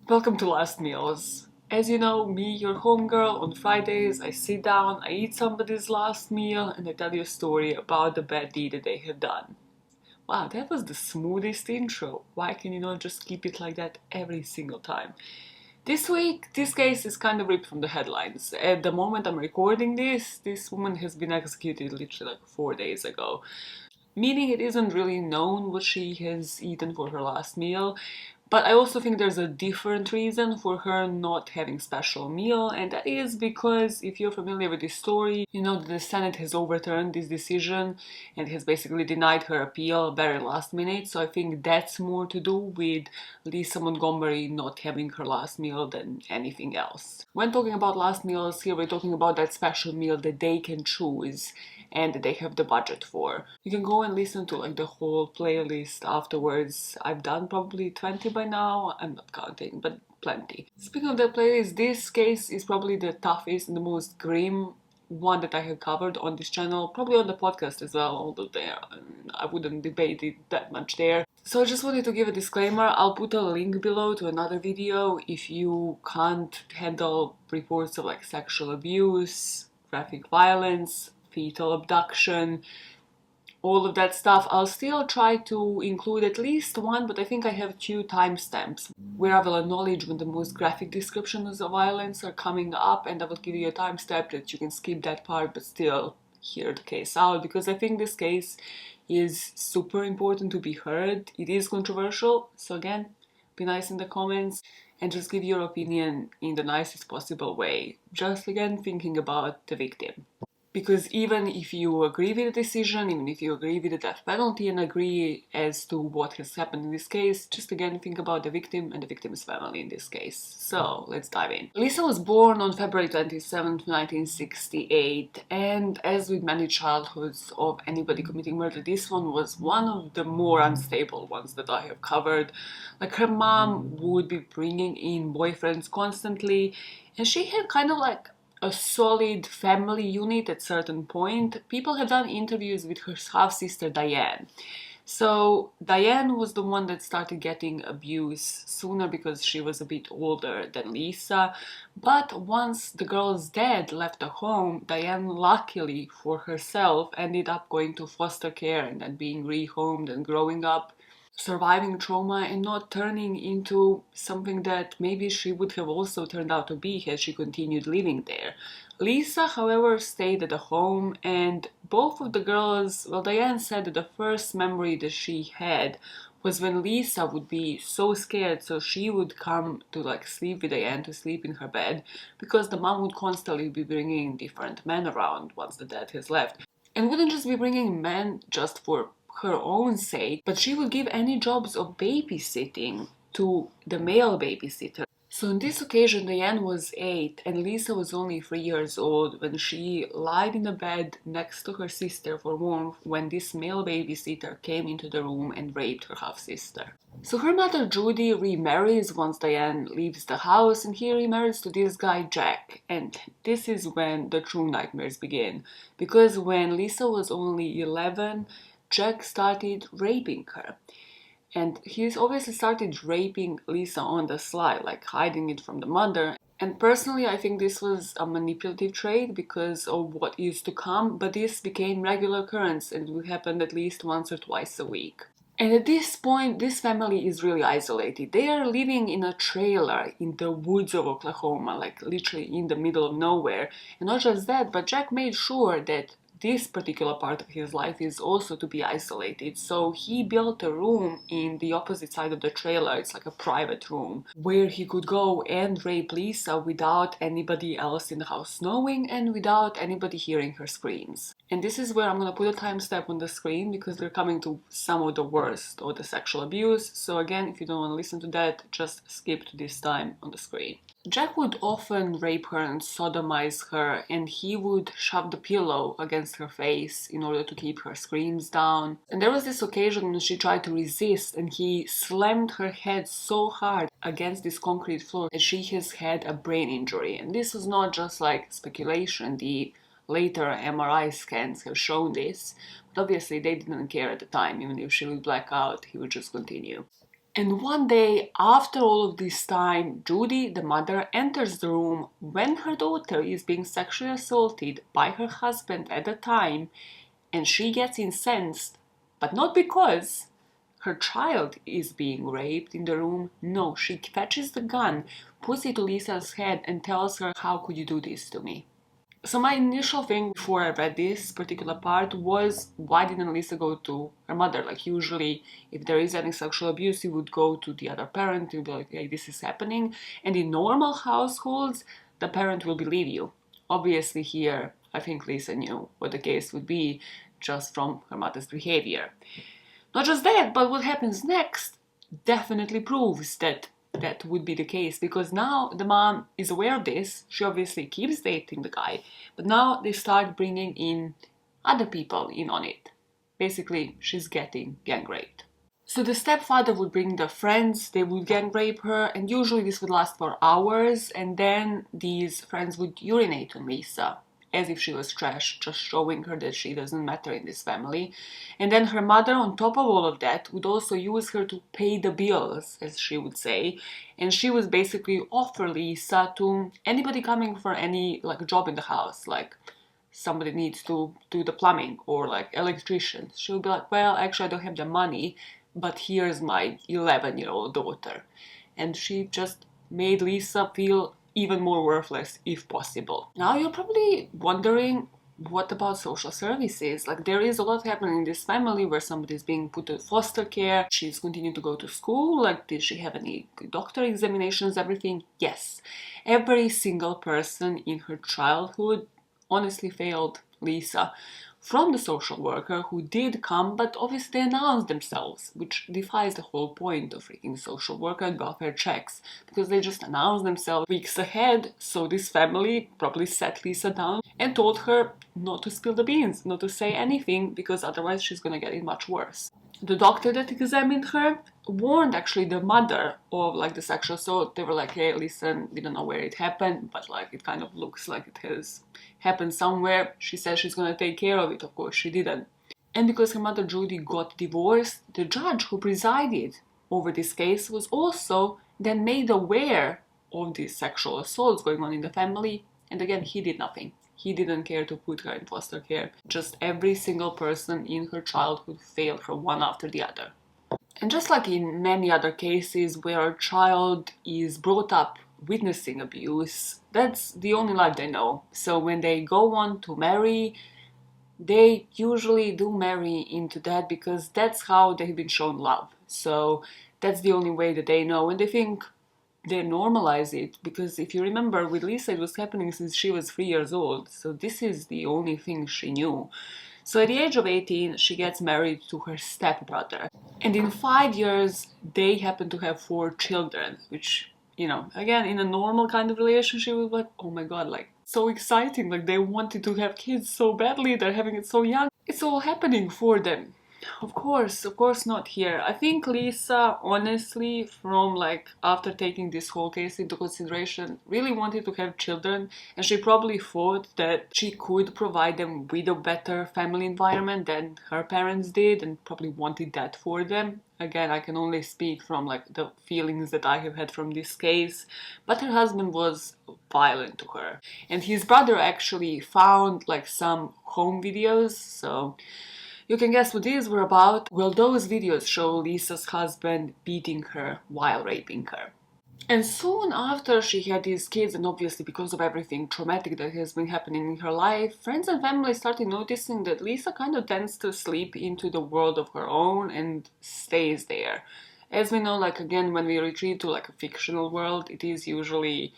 Welcome to Last Meals. As you know, me, your homegirl, on Fridays I sit down, I eat somebody's last meal, and I tell you a story about the bad deed that they have done. Wow, that was the smoothest intro. Why can you not just keep it like that every single time? This week, this case is kind of ripped from the headlines. At the moment I'm recording this woman has been executed literally like 4 days ago. Meaning it isn't really known what she has eaten for her last meal, but I also think there's a different reason for her not having special meal, and that is because if you're familiar with this story, you know that the Senate has overturned this decision and has basically denied her appeal very last minute, so I think that's more to do with Lisa Montgomery not having her last meal than anything else. When talking about last meals, here we're talking about that special meal that they can choose and that they have the budget for. You can go and listen to like the whole playlist afterwards. I've done probably 20 by now, I'm not counting, but plenty. Speaking of that playlist, this case is probably the toughest and the most grim one that I have covered on this channel, probably on the podcast as well, although there I wouldn't debate it that much there. So I just wanted to give a disclaimer. I'll put a link below to another video if you can't handle reports of like sexual abuse, graphic violence, fetal abduction, all of that stuff. I'll still try to include at least one, but I think I have 2 timestamps where I will acknowledge when the most graphic descriptions of violence are coming up, and I will give you a timestamp that you can skip that part but still hear the case out, because I think this case is super important to be heard. It is controversial, so again, be nice in the comments and just give your opinion in the nicest possible way. Just again thinking about the victim. Because even if you agree with the decision, even if you agree with the death penalty and agree as to what has happened in this case, just again think about the victim and the victim's family in this case. So let's dive in. Lisa was born on February 27th, 1968, and as with many childhoods of anybody committing murder, this one was one of the more unstable ones that I have covered. Like, her mom would be bringing in boyfriends constantly, and she had kind of like a solid family unit at certain point. People have done interviews with her half-sister Diane. So Diane was the one that started getting abuse sooner because she was a bit older than Lisa. But once the girl's dad left the home, Diane, luckily for herself, ended up going to foster care and then being rehomed and growing up, surviving trauma and not turning into something that maybe she would have also turned out to be had she continued living there. Lisa, however, stayed at the home, and both of the girls, well, Diane said that the first memory that she had was when Lisa would be so scared, so she would come to like sleep with Diane, to sleep in her bed, because the mom would constantly be bringing different men around once the dad has left. And wouldn't just be bringing men just for her own sake, but she would give any jobs of babysitting to the male babysitter. So on this occasion, Diane was 8 and Lisa was only 3 years old when she lied in the bed next to her sister for warmth when this male babysitter came into the room and raped her half-sister. So her mother Judy remarries once Diane leaves the house, and he remarries to this guy Jack, and this is when the true nightmares begin, because when Lisa was only 11, Jack started raping her. And he's obviously started raping Lisa on the sly, like hiding it from the mother. And personally, I think this was a manipulative trait because of what is to come, but this became regular occurrence and it would happen at least once or twice a week. And at this point, this family is really isolated. They are living in a trailer in the woods of Oklahoma, like literally in the middle of nowhere. And not just that, but Jack made sure that this particular part of his life is also to be isolated. So he built a room in the opposite side of the trailer. It's like a private room where he could go and rape Lisa without anybody else in the house knowing and without anybody hearing her screams. And this is where I'm gonna put a timestamp on the screen because they're coming to some of the worst of the sexual abuse. So again, if you don't want to listen to that, just skip to this time on the screen. Jack would often rape her and sodomize her, and he would shove the pillow against her face in order to keep her screams down. And there was this occasion when she tried to resist and he slammed her head so hard against this concrete floor that she has had a brain injury. And this was not just like speculation, the later MRI scans have shown this, but obviously they didn't care at the time. Even if she would black out, he would just continue. And one day, after all of this time, Judy, the mother, enters the room when her daughter is being sexually assaulted by her husband at the time, and she gets incensed, but not because her child is being raped in the room. No, she fetches the gun, puts it to Lisa's head, and tells her, "How could you do this to me?" So my initial thing before I read this particular part was, why didn't Lisa go to her mother? Like, usually if there is any sexual abuse, you would go to the other parent and be like, hey, this is happening. And in normal households, the parent will believe you. Obviously here, I think Lisa knew what the case would be just from her mother's behavior. Not just that, but what happens next definitely proves that that would be the case, because now the mom is aware of this. She obviously keeps dating the guy, but now they start bringing in other people in on it. Basically, she's getting gang raped. So the stepfather would bring the friends, they would gang rape her, and usually this would last for hours, and then these friends would urinate on Lisa as if she was trash, just showing her that she doesn't matter in this family. And then her mother, on top of all of that, would also use her to pay the bills, as she would say. And she was basically offer Lisa to anybody coming for any like job in the house, like somebody needs to do the plumbing or like electrician. She would be like, well, actually I don't have the money, but here's my 11-year-old daughter. And she just made Lisa feel even more worthless if possible. Now you're probably wondering, what about social services? Like, there is a lot happening in this family where somebody is being put to foster care. She's continuing to go to school. Like, did she have any doctor examinations, everything? Yes. Every single person in her childhood honestly failed Lisa. From the social worker who did come, but obviously they announced themselves, which defies the whole point of freaking social worker and welfare checks, because they just announced themselves weeks ahead. So this family probably sat Lisa down and told her not to spill the beans, not to say anything, because otherwise she's gonna get it much worse. The doctor that examined her warned actually the mother of like the sexual assault. They were like, hey, listen, we don't know where it happened, but like it kind of looks like it has happened somewhere. She said she's gonna take care of it. Of course she didn't. And because her mother Judy got divorced, the judge who presided over this case was also then made aware of these sexual assaults going on in the family, and again he did nothing. He didn't care to put her in foster care. Just every single person in her childhood failed her one after the other. And just like in many other cases where a child is brought up witnessing abuse, that's the only life they know. So when they go on to marry, they usually do marry into that because that's how they've been shown love. So that's the only way that they know, and they think they normalize it, because if you remember with Lisa, it was happening since she was 3 years old, so this is the only thing she knew. So at the age of 18, she gets married to her stepbrother, and in 5 years they happen to have 4 children, which, you know, again, in a normal kind of relationship, we were like, oh my god, like, so exciting, like they wanted to have kids so badly, they're having it so young, it's all happening for them. Of course not here. I think Lisa, honestly, from like after taking this whole case into consideration, really wanted to have children, and she probably thought that she could provide them with a better family environment than her parents did, and probably wanted that for them. Again, I can only speak from like the feelings that I have had from this case, but her husband was violent to her, and his brother actually found like some home videos, so you can guess what these were about. Well, those videos show Lisa's husband beating her while raping her. And soon after she had these kids, and obviously because of everything traumatic that has been happening in her life, friends and family started noticing that Lisa kind of tends to slip into the world of her own and stays there. As we know, like again, when we retreat to like a fictional world, it is usually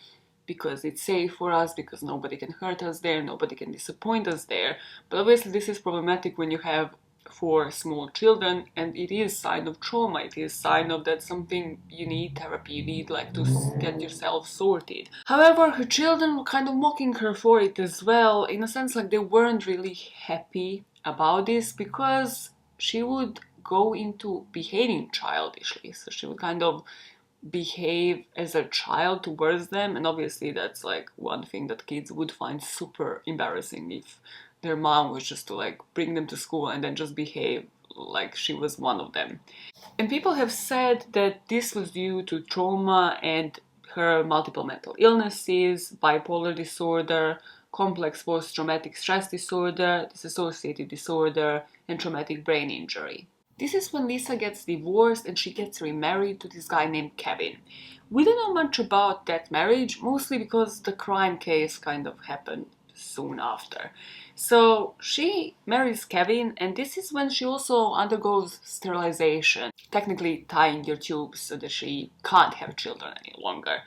because it's safe for us, because nobody can hurt us there, nobody can disappoint us there. But obviously this is problematic when you have 4 small children, and it is sign of trauma, it is sign of that something you need therapy, you need like to get yourself sorted. However, her children were kind of mocking her for it as well, in a sense like they weren't really happy about this, because she would go into behaving childishly, so she would kind of behave as a child towards them, and obviously that's like one thing that kids would find super embarrassing, if their mom was just to like bring them to school and then just behave like she was one of them. And people have said that this was due to trauma and her multiple mental illnesses, bipolar disorder, complex post-traumatic stress disorder, dissociative disorder, and traumatic brain injury. This is when Lisa gets divorced and she gets remarried to this guy named Kevin. We don't know much about that marriage, mostly because the crime case kind of happened soon after. So she marries Kevin, and this is when she also undergoes sterilization, technically tying your tubes so that she can't have children any longer.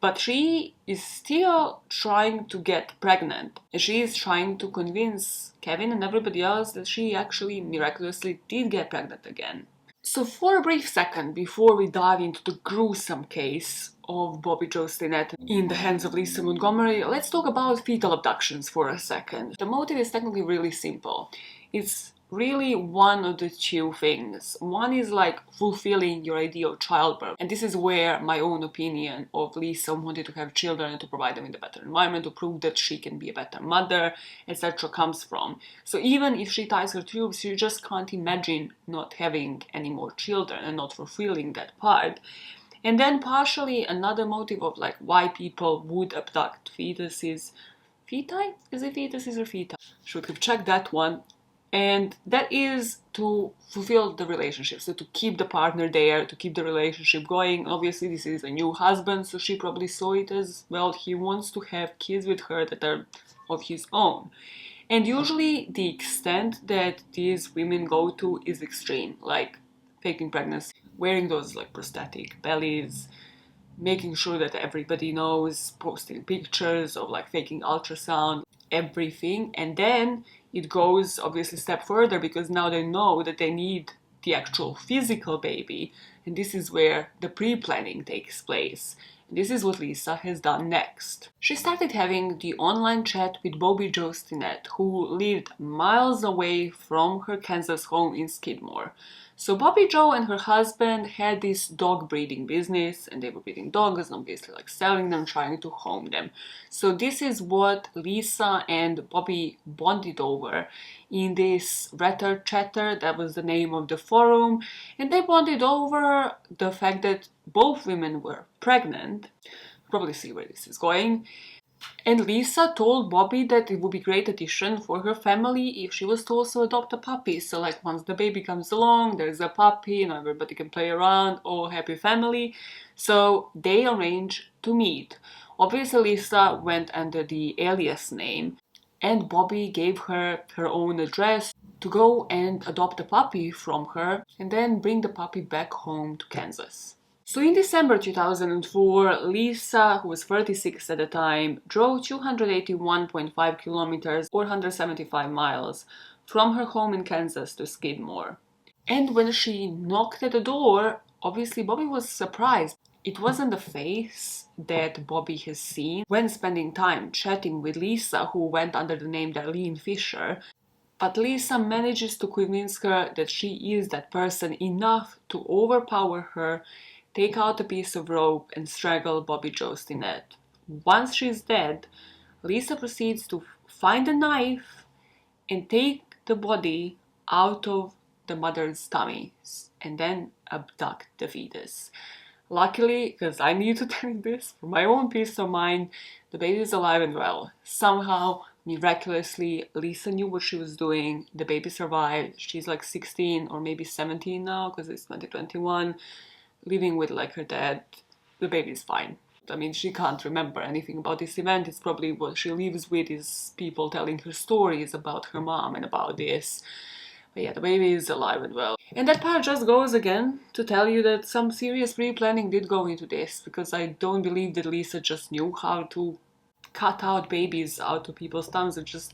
But she is still trying to get pregnant. And she is trying to convince Kevin and everybody else that she actually miraculously did get pregnant again. So for a brief second, before we dive into the gruesome case of Bobbie Jo Stinnett in the hands of Lisa Montgomery, let's talk about fetal abductions for a second. The motive is technically really simple. It's really one of the two things. One is like fulfilling your ideal childbirth, and this is where my own opinion of Lisa wanted to have children and to provide them with a better environment, to prove that she can be a better mother, etc. comes from. So even if she ties her tubes, she just can't imagine not having any more children and not fulfilling that part. And then partially another motive of like why people would abduct fetuses. Feti? Is it fetuses or feta? Should have checked that one. And that is to fulfill the relationship, so to keep the partner there, to keep the relationship going. Obviously, this is a new husband, so she probably saw it as, well, he wants to have kids with her that are of his own. And usually the extent that these women go to is extreme, like faking pregnancy, wearing those like prosthetic bellies, making sure that everybody knows, posting pictures of like faking ultrasound, everything. And then it goes obviously a step further because now they know that they need the actual physical baby, and this is where the pre-planning takes place. And this is what Lisa has done next. She started having the online chat with Bobbie Jo Stinnett, who lived miles away from her Kansas home in Skidmore. So Bobbie Jo and her husband had this dog breeding business, and they were breeding dogs and obviously like selling them, trying to home them. So this is what Lisa and Bobbie bonded over in this Retter Chatter, that was the name of the forum, and they bonded over the fact that both women were pregnant. Probably see where this is going. And Lisa told Bobbie that it would be a great addition for her family if she was to also adopt a puppy. So like once the baby comes along, there's a puppy, and everybody can play around, all happy family. So they arranged to meet. Obviously Lisa went under the alias name, and Bobbie gave her her own address to go and adopt a puppy from her and then bring the puppy back home to Kansas. So in December 2004, Lisa, who was 36 at the time, drove 281.5 kilometers or 175 miles from her home in Kansas to Skidmore. And when she knocked at the door, obviously Bobbie was surprised. It wasn't the face that Bobbie has seen when spending time chatting with Lisa, who went under the name Darlene Fisher, but Lisa manages to convince her that she is that person enough to overpower her, take out a piece of rope and strangle Bobbie Jo Stinnett. Once she's dead, Lisa proceeds to find a knife and take the body out of the mother's tummy and then abduct the fetus. Luckily, because I need to tell you this for my own peace of mind, the baby is alive and well. Somehow, miraculously, Lisa knew what she was doing. The baby survived. She's like 16 or maybe 17 now because it's 2021. Living with like her dad. The baby's fine. I mean, she can't remember anything about this event. It's probably what she lives with is people telling her stories about her mom and about this. But yeah, the baby is alive and well. And that part just goes again to tell you that some serious pre-planning did go into this, because I don't believe that Lisa just knew how to cut out babies out of people's tongues and just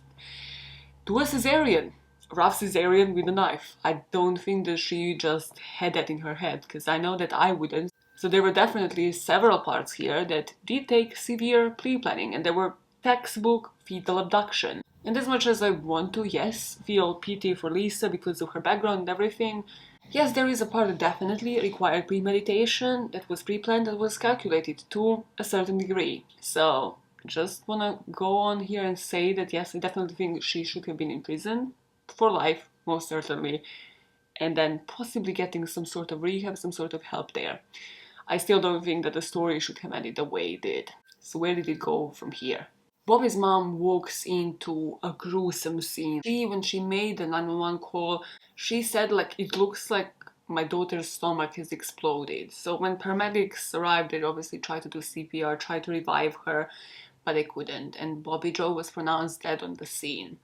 do a cesarean. Rough cesarean with a knife. I don't think that she just had that in her head, because I know that I wouldn't. So there were definitely several parts here that did take severe pre-planning, and there were textbook fetal abduction. And as much as I want to, yes, feel pity for Lisa because of her background and everything, yes, there is a part that definitely required premeditation, that was pre-planned, that was calculated to a certain degree. So just wanna go on here and say that yes, I definitely think she should have been in prison for life, most certainly. and then possibly getting some sort of rehab, some sort of help there. I still don't think that the story should have ended the way it did. So where did it go from here? Bobbie's mom walks into a gruesome scene. When she made the 911 call, she said, like, it looks like my daughter's stomach has exploded. So when paramedics arrived, they obviously tried to do CPR, tried to revive her, but they couldn't. And Bobbie Jo was pronounced dead on the scene.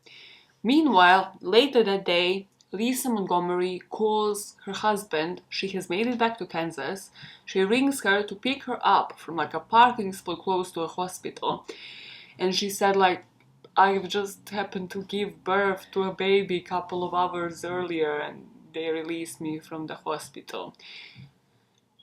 Meanwhile, later that day, Lisa Montgomery calls her husband. She has made it back to Kansas. She rings her to pick her up from like a parking spot close to a hospital. And she said, like, I've just happened to give birth to a baby a couple of hours earlier and they released me from the hospital.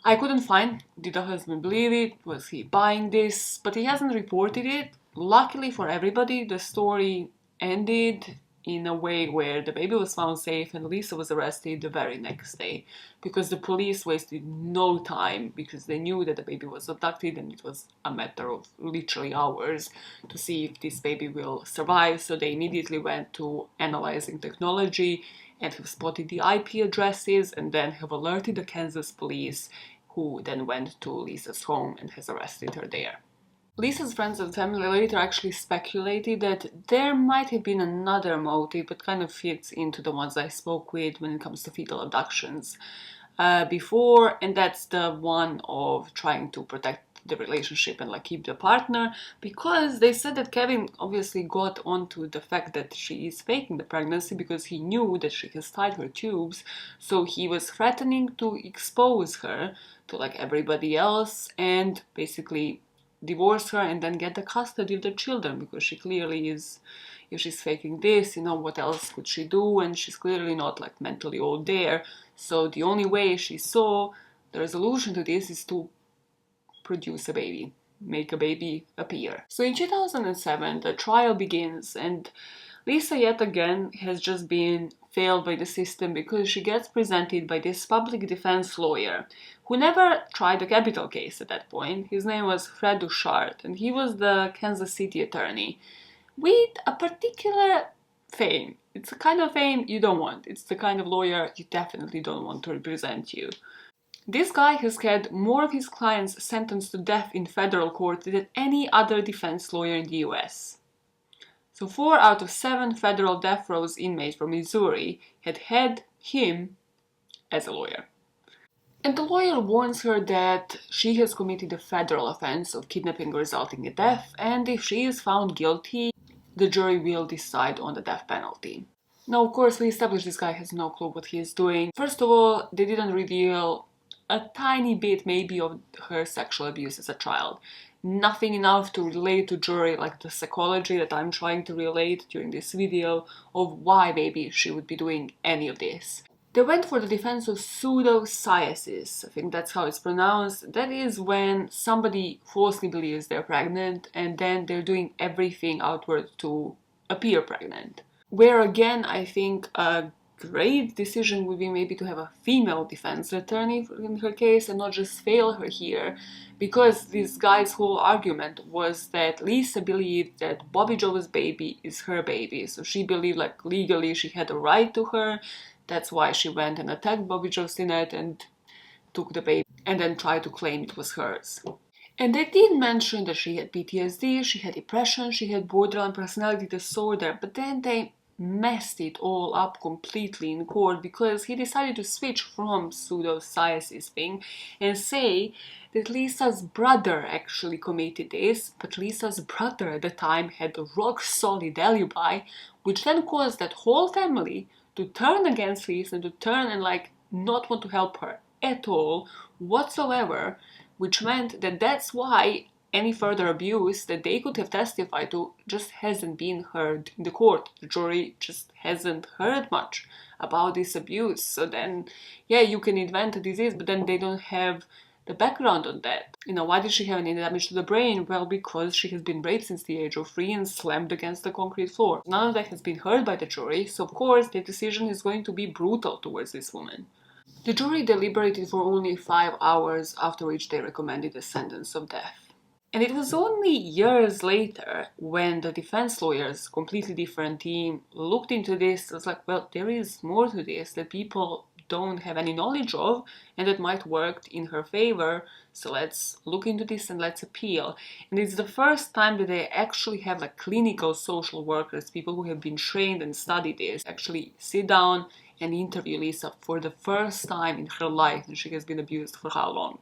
I couldn't find, did the husband believe it? Was he buying this? But he hasn't reported it. Luckily for everybody, the story ended in a way where the baby was found safe and Lisa was arrested the very next day, because the police wasted no time, because they knew that the baby was abducted and it was a matter of literally hours to see if this baby will survive. So they immediately went to analyzing technology and have spotted the IP addresses and then have alerted the Kansas police, who then went to Lisa's home and has arrested her there. Lisa's friends and family later actually speculated that there might have been another motive, but kind of fits into the ones I spoke with when it comes to fetal abductions before, and that's the one of trying to protect the relationship and like keep the partner, because they said that Kevin obviously got onto the fact that she is faking the pregnancy because he knew that she has tied her tubes, so he was threatening to expose her to like everybody else and basically divorce her and then get the custody of the children, because she clearly is, if she's faking this, you know, what else could she do? And she's clearly not like mentally all there. So the only way she saw the resolution to this is to produce a baby, make a baby appear. So in 2007 the trial begins, and Lisa yet again has just been failed by the system, because she gets presented by this public defense lawyer who never tried a capital case at that point. His name was Fred Duchard, and he was the Kansas City attorney with a particular fame. It's a kind of fame you don't want. It's the kind of lawyer you definitely don't want to represent you. This guy has had more of his clients sentenced to death in federal court than any other defense lawyer in the US. So 4 out of 7 federal death row inmates from Missouri had him as a lawyer. And the lawyer warns her that she has committed a federal offense of kidnapping resulting in death, and if she is found guilty, the jury will decide on the death penalty. Now, of course, we established this guy has no clue what he is doing. First of all, they didn't reveal a tiny bit maybe of her sexual abuse as a child. Nothing enough to relate to jury, like the psychology that I'm trying to relate during this video of why maybe she would be doing any of this. They went for the defense of pseudopsoriasis. I think that's how it's pronounced. That is when somebody falsely believes they're pregnant and then they're doing everything outward to appear pregnant. Where again, I think a great decision would be maybe to have a female defense attorney in her case and not just fail her here, because this guy's whole argument was that Lisa believed that Bobbie Jo's baby is her baby. So she believed like legally she had a right to her. That's why she went and attacked Bobbie Jo Stinnett and took the baby and then tried to claim it was hers. And they did mention that she had PTSD, she had depression, she had borderline personality disorder, but then they messed it all up completely in court, because he decided to switch from pseudopsoriasis thing and say that Lisa's brother actually committed this, but Lisa's brother at the time had a rock-solid alibi, which then caused that whole family to turn against Lisa and to turn and like not want to help her at all whatsoever, which meant that that's why any further abuse that they could have testified to just hasn't been heard in the court. The jury just hasn't heard much about this abuse. So then, yeah, you can invent a disease, but then they don't have the background on that. You know, why did she have any damage to the brain? Well, because she has been raped since the age of 3 and slammed against the concrete floor. None of that has been heard by the jury, so of course the decision is going to be brutal towards this woman. The jury deliberated for only 5 hours, after which they recommended a sentence of death. And it was only years later when the defense lawyers, completely different team, looked into this. It was like, well, there is more to this, that people don't have any knowledge of, and that might work in her favor. So let's look into this and let's appeal. And it's the first time that they actually have like clinical social workers, people who have been trained and studied this, actually sit down and interview Lisa for the first time in her life, and she has been abused for how long?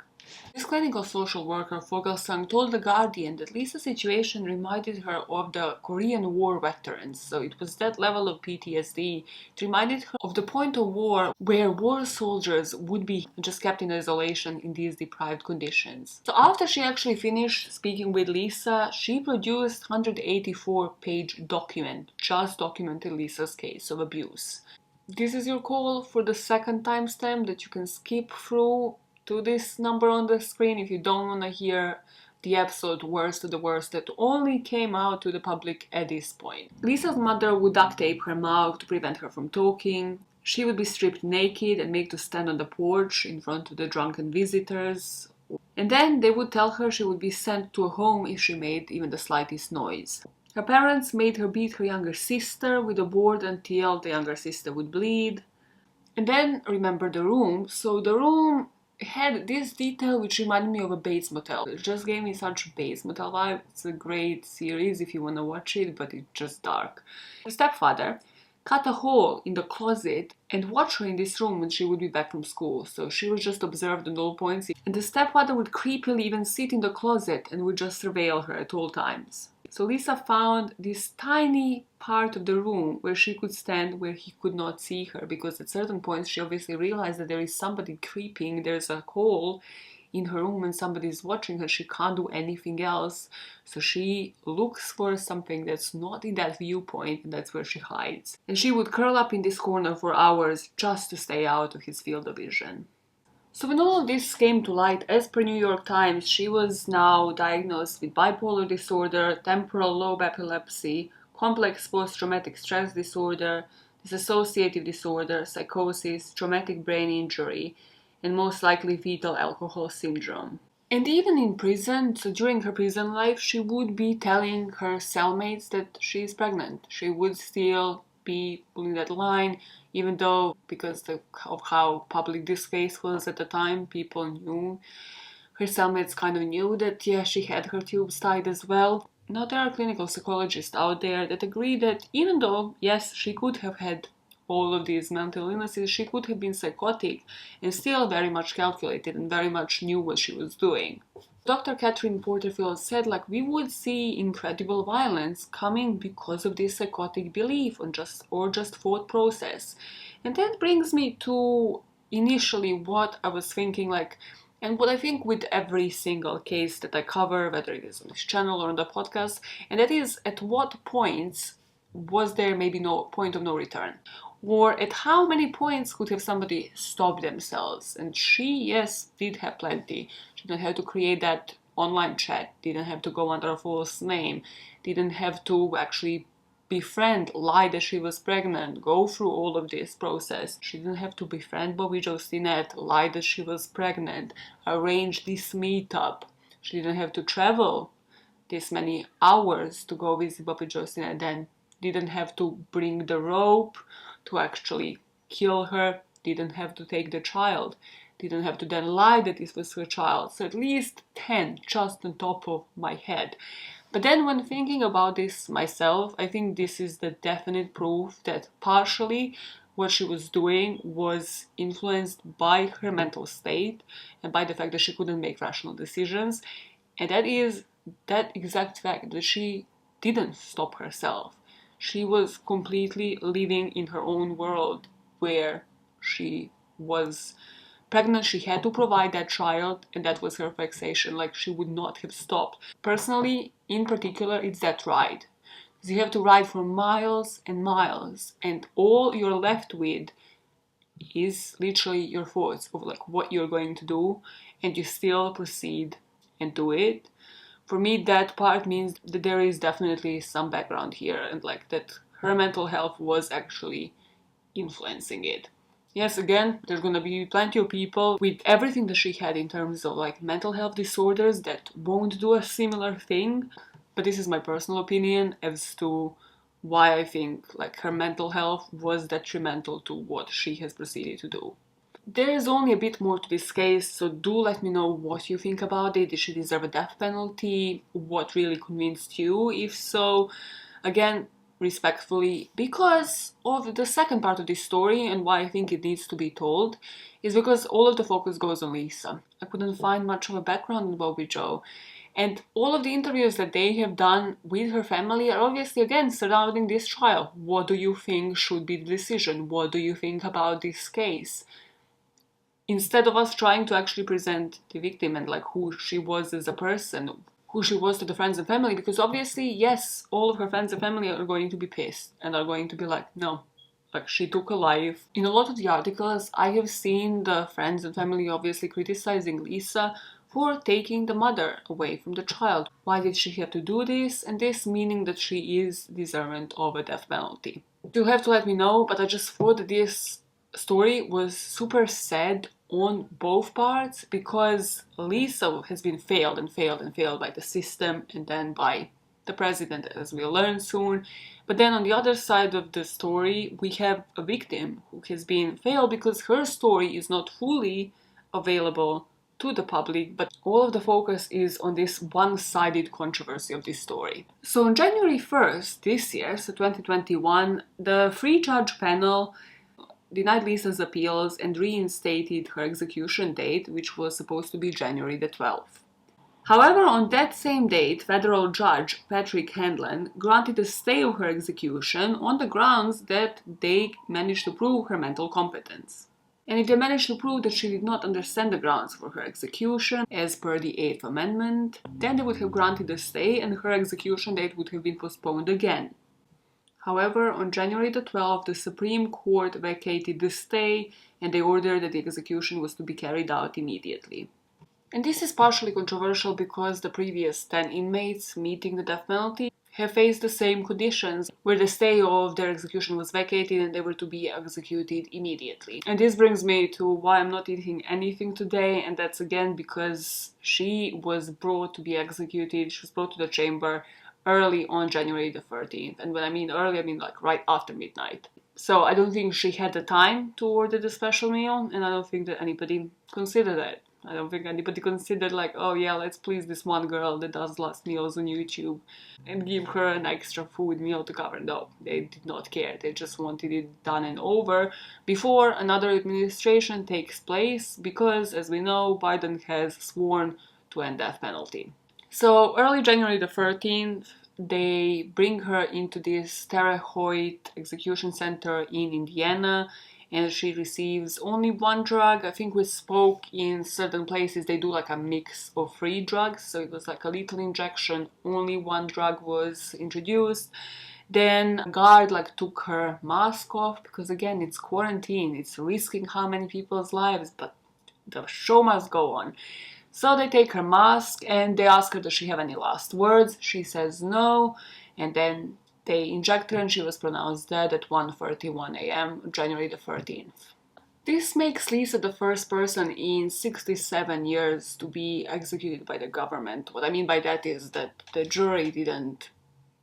This clinical social worker, Fogelsang, told The Guardian that Lisa's situation reminded her of the Korean War veterans. So it was that level of PTSD. It reminded her of the point of war where war soldiers would be just kept in isolation in these deprived conditions. So after she actually finished speaking with Lisa, she produced 184-page document, just documented Lisa's case of abuse. This is your call for the second timestamp that you can skip through to this number on the screen if you don't want to hear the episode worst to the worst that only came out to the public at this point. Lisa's mother would duct tape her mouth to prevent her from talking. She would be stripped naked and made to stand on the porch in front of the drunken visitors. And then they would tell her she would be sent to a home if she made even the slightest noise. Her parents made her beat her younger sister with a board until the younger sister would bleed. And then remember the room. So the room had this detail which reminded me of a Bates Motel. It just gave me such a Bates Motel vibe. It's a great series if you want to watch it, but it's just dark. Her stepfather cut a hole in the closet and watched her in this room when she would be back from school. So she was just observed at all points. And the stepfather would creepily even sit in the closet and would just surveil her at all times. So Lisa found this tiny part of the room where she could stand where he could not see her, because at certain points she obviously realized that there is somebody creeping, there's a hole in her room and somebody is watching her. She can't do anything else. So she looks for something that's not in that viewpoint, and that's where she hides. And she would curl up in this corner for hours just to stay out of his field of vision. So when all of this came to light, as per New York Times, she was now diagnosed with bipolar disorder, temporal lobe epilepsy, complex post-traumatic stress disorder, dissociative disorder, psychosis, traumatic brain injury, and most likely fetal alcohol syndrome. And even in prison, so during her prison life, she would be telling her cellmates that she is pregnant. She would still be pulling that line, even though because of how public this case was at the time, people knew. Her cellmates kind of knew that, yeah, she had her tubes tied as well. Now, there are clinical psychologists out there that agree that even though, yes, she could have had all of these mental illnesses, she could have been psychotic and still very much calculated and very much knew what she was doing. Dr. Catherine Porterfield said, like, we would see incredible violence coming because of this psychotic belief or just thought process. And that brings me to initially what I was thinking, like, and what I think with every single case that I cover, whether it is on this channel or on the podcast, and that is, at what points was there maybe no point of no return? Or at how many points could have somebody stopped themselves? And she, yes, did have plenty. She didn't have to create that online chat, didn't have to go under a false name, didn't have to actually befriend, lie that she was pregnant, go through all of this process. She didn't have to befriend Bobbie Jo Stinnett, lie that she was pregnant, arrange this meetup. She didn't have to travel this many hours to go visit Bobbie Jo Stinnett, then didn't have to bring the rope to actually kill her, didn't have to take the child, didn't have to then lie that this was her child. So at least 10 just on top of my head. But then when thinking about this myself, I think this is the definite proof that partially what she was doing was influenced by her mental state and by the fact that she couldn't make rational decisions. And that is that exact fact that she didn't stop herself. She was completely living in her own world where she was pregnant. She had to provide that child, and that was her fixation. Like, she would not have stopped. Personally, in particular, it's that ride. Because you have to ride for miles and miles, and all you're left with is literally your thoughts of like what you're going to do, and you still proceed and do it. For me, that part means that there is definitely some background here, and like that her mental health was actually influencing it. Yes, again, there's gonna be plenty of people with everything that she had in terms of like mental health disorders that won't do a similar thing, but this is my personal opinion as to why I think like her mental health was detrimental to what she has proceeded to do. There is only a bit more to this case, so do let me know what you think about it. Did she deserve a death penalty? What really convinced you? If so, again, respectfully, because of the second part of this story and why I think it needs to be told, is because all of the focus goes on Lisa. I couldn't find much of a background on Bobbie Jo. And all of the interviews that they have done with her family are obviously, again, surrounding this trial. What do you think should be the decision? What do you think about this case? Instead of us trying to actually present the victim and like who she was as a person, who she was to the friends and family, because obviously, yes, all of her friends and family are going to be pissed and are going to be like, no, like she took a life. In a lot of the articles, I have seen the friends and family obviously criticizing Lisa for taking the mother away from the child. Why did she have to do this? And this meaning that she is deserving of a death penalty. You'll have to let me know, but I just thought that this story was super sad on both parts, because Lisa has been failed and failed and failed by the system and then by the president, as we'll learn soon. But then on the other side of the story, we have a victim who has been failed because her story is not fully available to the public, but all of the focus is on this one-sided controversy of this story. So on January 1st this year, so 2021, the three-judge panel denied Lisa's appeals and reinstated her execution date, which was supposed to be January the 12th. However, on that same date, federal judge Patrick Handlen granted a stay of her execution on the grounds that they managed to prove her mental competence. And if they managed to prove that she did not understand the grounds for her execution, as per the 8th Amendment, then they would have granted a stay and her execution date would have been postponed again. However, on January the 12th, the Supreme Court vacated the stay and they ordered that the execution was to be carried out immediately. And this is partially controversial because the previous 10 inmates meeting the death penalty have faced the same conditions, where the stay of their execution was vacated and they were to be executed immediately. And this brings me to why I'm not eating anything today, and that's again because she was brought to be executed, she was brought to the chamber early on January the 13th. And when I mean early, I mean like right after midnight. So I don't think she had the time to order the special meal, and I don't think that anybody considered that. I don't think anybody considered like, oh yeah, let's please this one girl that does last meals on YouTube and give her an extra food meal to cover. No, they did not care. They just wanted it done and over before another administration takes place, because as we know, Biden has sworn to end death penalty. So early January the 13th, they bring her into this Terre Haute execution center in Indiana, and she receives only one drug. I think we spoke in certain places they do like a mix of 3 drugs, so it was like a little injection, only one drug was introduced. Then a guard like took her mask off, because again it's quarantine, it's risking how many people's lives, but the show must go on. So they take her mask and they ask her, does she have any last words? She says no, and then they inject her and she was pronounced dead at 1:31 a.m. January the 13th. This makes Lisa the first person in 67 years to be executed by the government. What I mean by that is that the jury didn't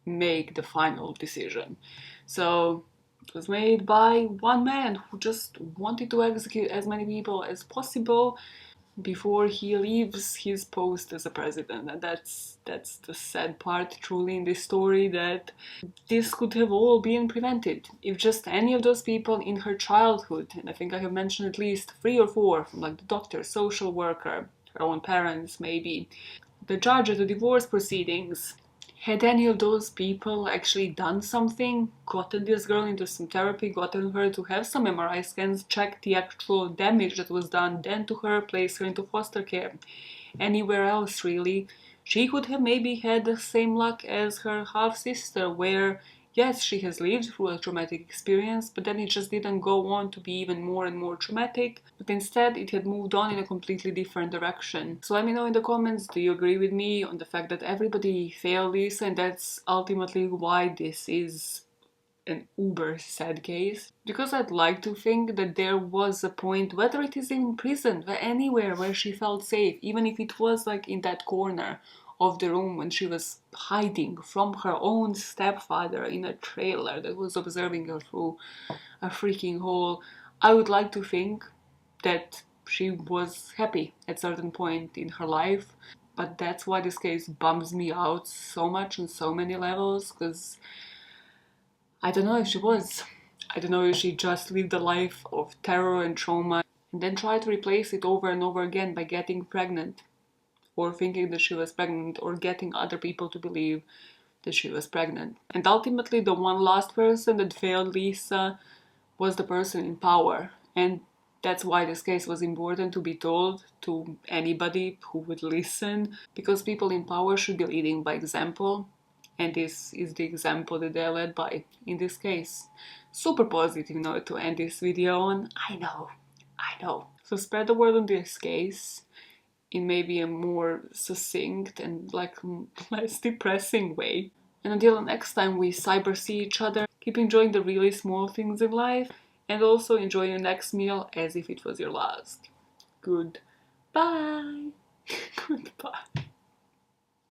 make the final decision. So it was made by one man who just wanted to execute as many people as possible before he leaves his post as a president. And that's the sad part truly in this story, that this could have all been prevented if just any of those people in her childhood, and I think I have mentioned at least 3 or 4, from like the doctor, social worker, her own parents maybe, the judge at the divorce proceedings, had any of those people actually done something, gotten this girl into some therapy, gotten her to have some MRI scans, checked the actual damage that was done then to her, placed her into foster care, anywhere else really, she could have maybe had the same luck as her half-sister, where yes, she has lived through a traumatic experience, but then it just didn't go on to be even more and more traumatic, but instead it had moved on in a completely different direction. So let me know in the comments, do you agree with me on the fact that everybody failed this, and that's ultimately why this is an uber sad case? Because I'd like to think that there was a point, whether it is in prison or anywhere where she felt safe, even if it was like in that corner of the room when she was hiding from her own stepfather in a trailer that was observing her through a freaking hole. I would like to think that she was happy at certain point in her life. But that's why this case bums me out so much on so many levels, because I don't know if she was. I don't know if she just lived a life of terror and trauma and then tried to replace it over and over again by getting pregnant, or thinking that she was pregnant, or getting other people to believe that she was pregnant. And ultimately, the one last person that failed Lisa was the person in power. And that's why this case was important to be told to anybody who would listen, because people in power should be leading by example. And this is the example that they're led by in this case. Super positive note to end this video on. I know. So spread the word on this case in maybe a more succinct and like less depressing way. And until next time we cyber see each other, keep enjoying the really small things in life, and also enjoy your next meal as if it was your last. Goodbye. Goodbye.